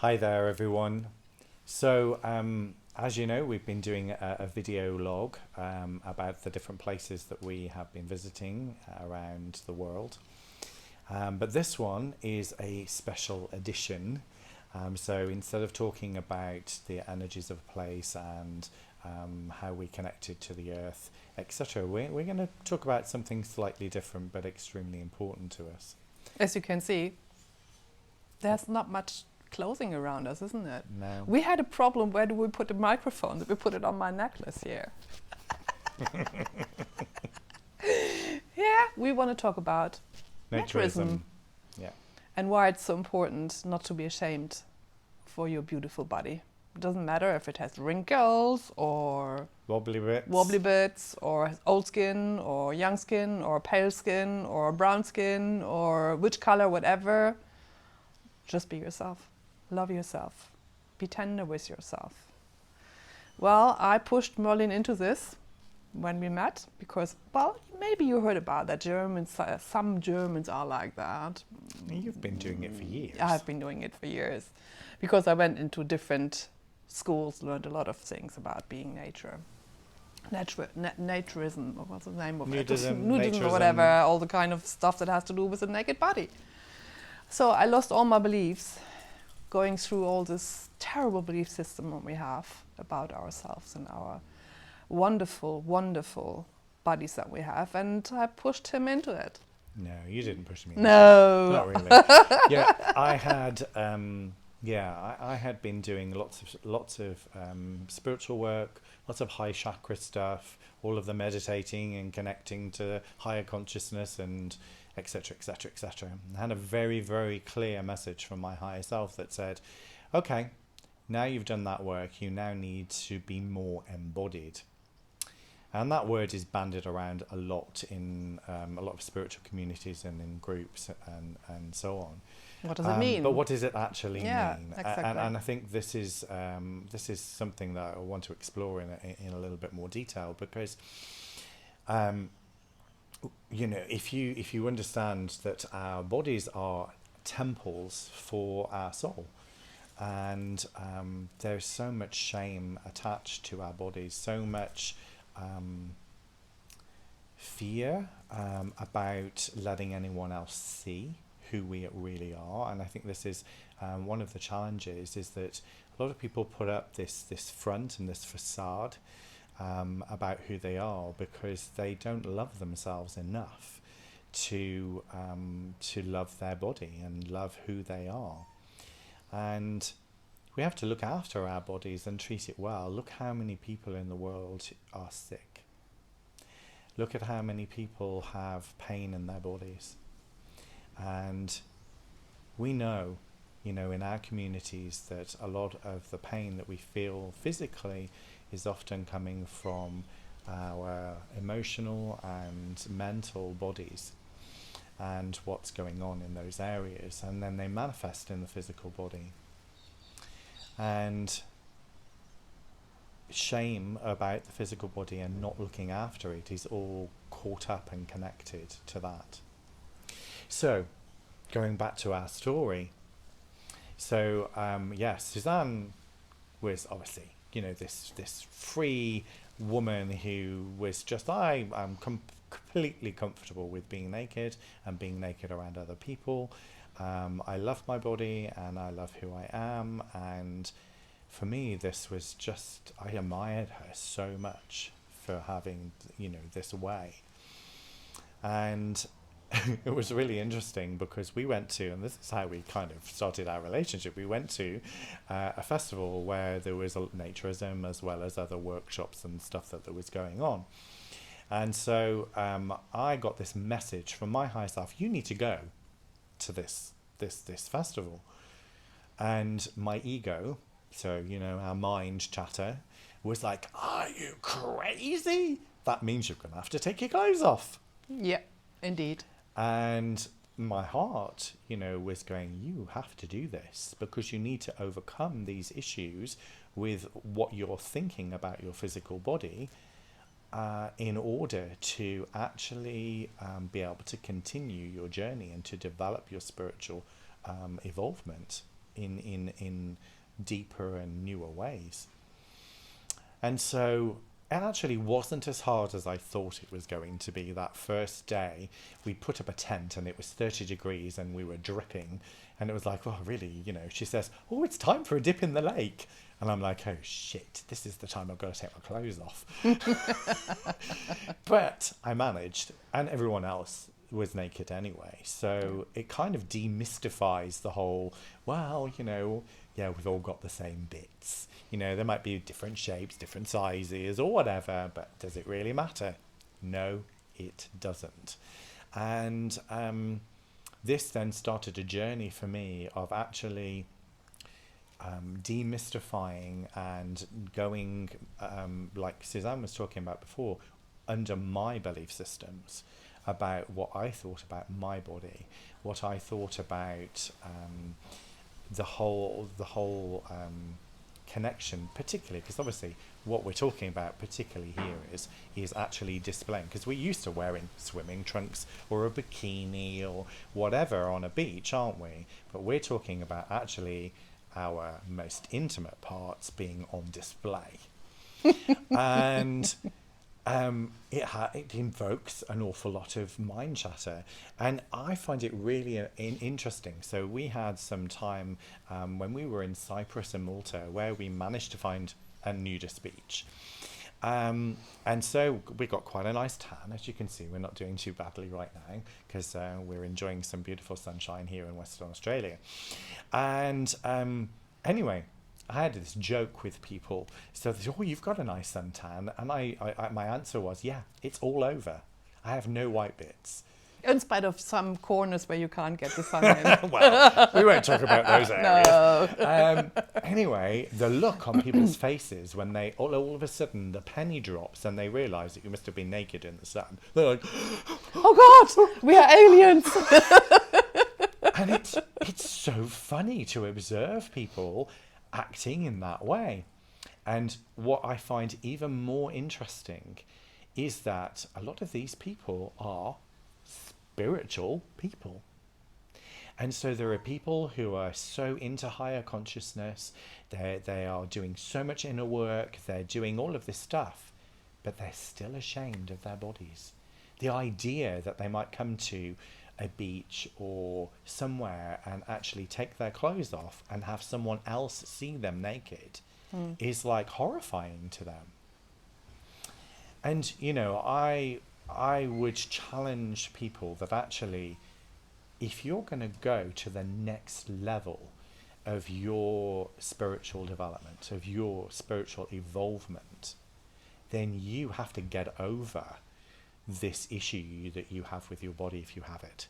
Hi there, everyone. So, as you know, we've been doing a video log about the different places that we have been visiting around the world. But this one is a special edition. So instead of talking about the energies of a place and how we connected to the earth, etc., we're going to talk about something slightly different but extremely important to us. As you can see, there's not much clothing around us, isn't it? Now, We had a problem. Where do we put the microphone? Did we put it on my necklace here? Yeah, we want to talk about naturism Yeah. and why it's so important not to be ashamed for your beautiful body. It doesn't matter if it has wrinkles or wobbly bits or old skin or young skin or pale skin or brown skin or which color, whatever. Just be yourself. Love yourself. Be tender with yourself. Well, I pushed Merlin into this when we met because, well, maybe you heard about that. Some Germans are like that. You've been doing it for years. I've been doing it for years because I went into different schools, learned a lot of things about being nature. Naturism, or what's the name of it? Nudism, Nudism or naturism. whatever, all the kind of stuff that has to do with the naked body. So I lost all my beliefs going through all this terrible belief system that we have about ourselves and our wonderful, wonderful bodies that we have. And I pushed him into it. No, you didn't push me. No. Not really. Yeah, I had. I had been doing lots of spiritual work, lots of high chakra stuff, all of the meditating and connecting to higher consciousness and etc., etc., etc. I had a very, very clear message from my higher self that said, okay, now you've done that work, you now need to be more embodied. And that word is bandied around a lot in a lot of spiritual communities and in groups and so on. What does it mean? But what does it actually Yeah, mean? exactly. And I think this is something that I want to explore in a little bit more detail because, you know, if you understand that our bodies are temples for our soul, and there's so much shame attached to our bodies, so much fear about letting anyone else see who we really are. And I think this is one of the challenges, is that a lot of people put up this front and this facade about who they are because they don't love themselves enough to love their body and love who they are. And we have to look after our bodies and treat it well. Look how many people in the world are sick. Look at how many people have pain in their bodies. And we know, you know, in our communities that a lot of the pain that we feel physically is often coming from our emotional and mental bodies and what's going on in those areas. And then they manifest in the physical body. And shame about the physical body and not looking after it is all caught up and connected to that. So, going back to our story. So, yes, Suzanne was obviously, you know, this free woman who was just, I'm completely comfortable with being naked and being naked around other people. I love my body and I love who I am, and for me this was just, I admired her so much for having, you know, this way. And it was really interesting because we went to, and this is how we kind of started our relationship, we went to a festival where there was naturism as well as other workshops and stuff that was going on. And so I got this message from my higher self, you need to go to this festival. And my ego, so, you know, our mind chatter, was like, are you crazy? That means you're going to have to take your clothes off. Yeah, indeed. And my heart, you know, was going, you have to do this because you need to overcome these issues with what you're thinking about your physical body in order to actually be able to continue your journey and to develop your spiritual evolvement. in deeper and newer ways. And so it actually wasn't as hard as I thought it was going to be. That first day, we put up a tent and it was 30 degrees and we were dripping. And it was like, oh, really? You know, she says, oh, it's time for a dip in the lake. And I'm like, oh, shit, this is the time I've got to take my clothes off. But I managed, and everyone else was naked anyway. So it kind of demystifies the whole, well, you know, yeah, we've all got the same bits. You know, there might be different shapes, different sizes or whatever, but does it really matter? No, it doesn't. And this then started a journey for me of actually demystifying and going, like Suzanne was talking about before, under my belief systems about what I thought about my body, what I thought about the whole connection, particularly because obviously what we're talking about particularly here is actually displaying, because we're used to wearing swimming trunks or a bikini or whatever on a beach, aren't we? But we're talking about actually our most intimate parts being on display. And it invokes an awful lot of mind chatter, and I find it really interesting. So we had some time when we were in Cyprus and Malta where we managed to find a nudist beach, and so we got quite a nice tan. As you can see, we're not doing too badly right now because we're enjoying some beautiful sunshine here in Western Australia. And anyway, I had this joke with people. So they said, oh, you've got a nice suntan. And I my answer was, yeah, it's all over. I have no white bits. In spite of some corners where you can't get the sun in. Well, we won't talk about those areas. No. Anyway, the look on people's faces when they all of a sudden the penny drops and they realise that you must have been naked in the sun. They're like, oh God, we are aliens. And it's so funny to observe people acting in that way. And what I find even more interesting is that a lot of these people are spiritual people. And so there are people who are so into higher consciousness, they are doing so much inner work, they're doing all of this stuff, but they're still ashamed of their bodies. The idea that they might come to a beach or somewhere and actually take their clothes off and have someone else see them naked is like horrifying to them. And you know, I would challenge people that actually, if you're going to go to the next level of your spiritual development, of your spiritual evolvement, then you have to get over this issue that you have with your body if you have it.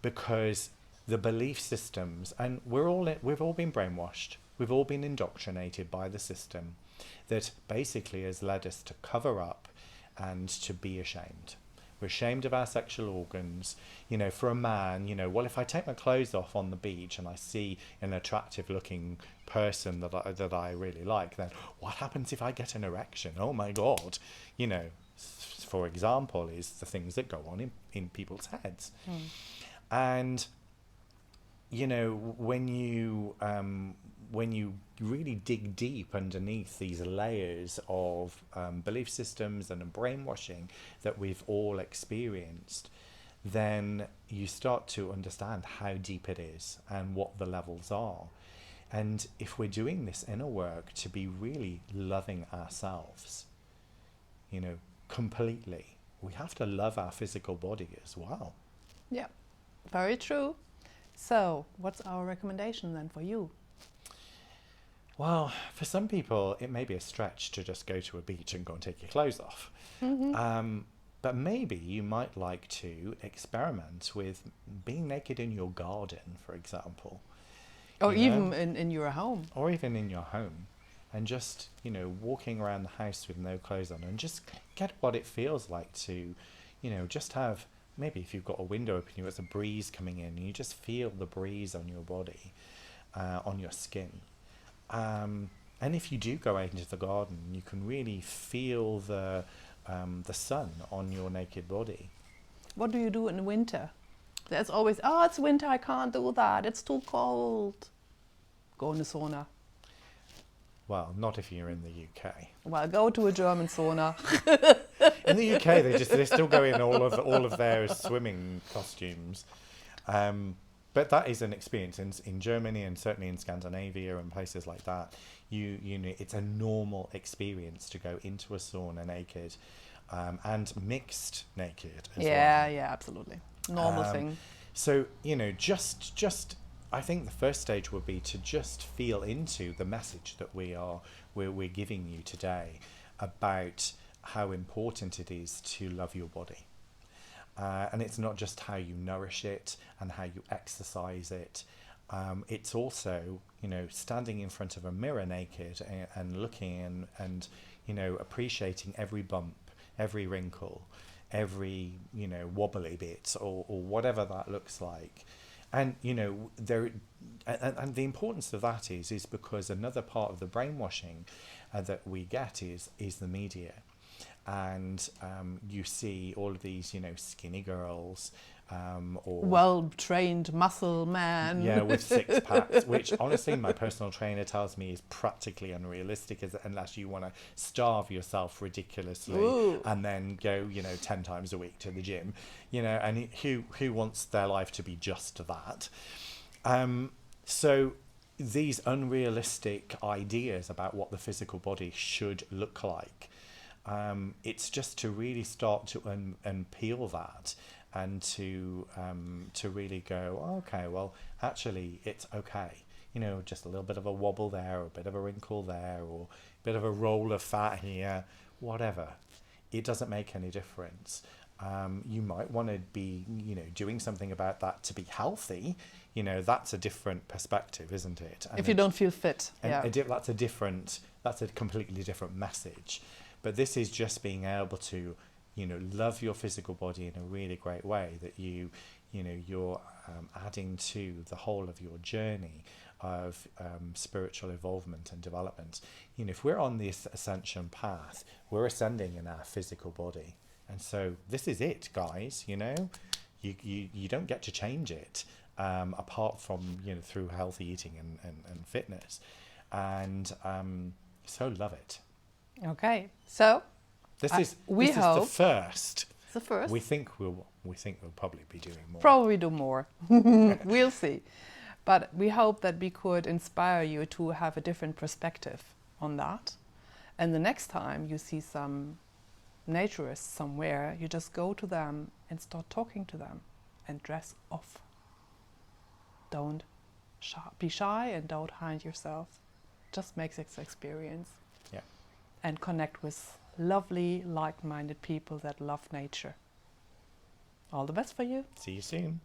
Because the belief systems, and we've all been brainwashed, we've all been indoctrinated by the system that basically has led us to cover up and to be ashamed. We're ashamed of our sexual organs. You know, for a man, you know, well, if I take my clothes off on the beach and I see an attractive looking person that I really like, then what happens if I get an erection? Oh my God. You know, for example, is the things that go on in people's heads. And, you know, when you really dig deep underneath these layers of belief systems and brainwashing that we've all experienced, then you start to understand how deep it is and what the levels are. And if we're doing this inner work to be really loving ourselves, you know, completely, we have to love our physical body as well. Yeah, very true. So what's our recommendation then for you? Well, for some people, it may be a stretch to just go to a beach and go and take your clothes off. But maybe you might like to experiment with being naked in your garden, for example. Or even in your home. Or even in your home. And just, you know, walking around the house with no clothes on and just get what it feels like to, you know, just have, maybe if you've got a window open, there's a breeze coming in and you just feel the breeze on your body, on your skin. And if you do go out into the garden, you can really feel the sun on your naked body. What do you do in winter? There's always, oh, it's winter, I can't do that, it's too cold. go in a sauna. Well, not if you're in the UK. Well, go to a German sauna. In the UK, they still go in all of their swimming costumes. But that is an experience in Germany, and certainly in Scandinavia and places like that. You know, it's a normal experience to go into a sauna naked, and mixed naked as well. Yeah, absolutely. Normal thing. So, you know, just I think the first stage would be to just feel into the message that we're giving you today about how important it is to love your body. And it's not just how you nourish it and how you exercise it. It's also, you know, standing in front of a mirror naked and looking and, you know, appreciating every bump, every wrinkle, every, you know, wobbly bit or whatever that looks like. And, you know, and the importance of that is because another part of the brainwashing that we get is the media. And you see all of these, you know, skinny girls or well-trained muscle man. Yeah, with six packs, which honestly my personal trainer tells me is practically unrealistic unless you want to starve yourself ridiculously. Ooh. And then go, you know, 10 times a week to the gym, you know, and who wants their life to be just that? So these unrealistic ideas about what the physical body should look like, it's just to really start to unpeel that and to really go, okay, well, actually, it's okay. You know, just a little bit of a wobble there, or a bit of a wrinkle there, or a bit of a roll of fat here, whatever. It doesn't make any difference. You might want to be, you know, doing something about that to be healthy. You know, that's a different perspective, isn't it? And if you don't feel fit, yeah. That's a completely different message. But this is just being able to, you know, love your physical body in a really great way, that you know, you're adding to the whole of your journey of spiritual involvement and development. You know, if we're on this ascension path, we're ascending in our physical body. And so this is it, guys, you know, you don't get to change it apart from, you know, through healthy eating and fitness. And so love it. Okay, so this is the first. The first. We think we'll probably be doing more. Probably do more. We'll see. But we hope that we could inspire you to have a different perspective on that. And the next time you see some naturists somewhere, you just go to them and start talking to them and dress off. Don't be shy and don't hide yourself. Just make this experience. Yeah. And connect with lovely, like-minded people that love nature. All the best for you. See you soon.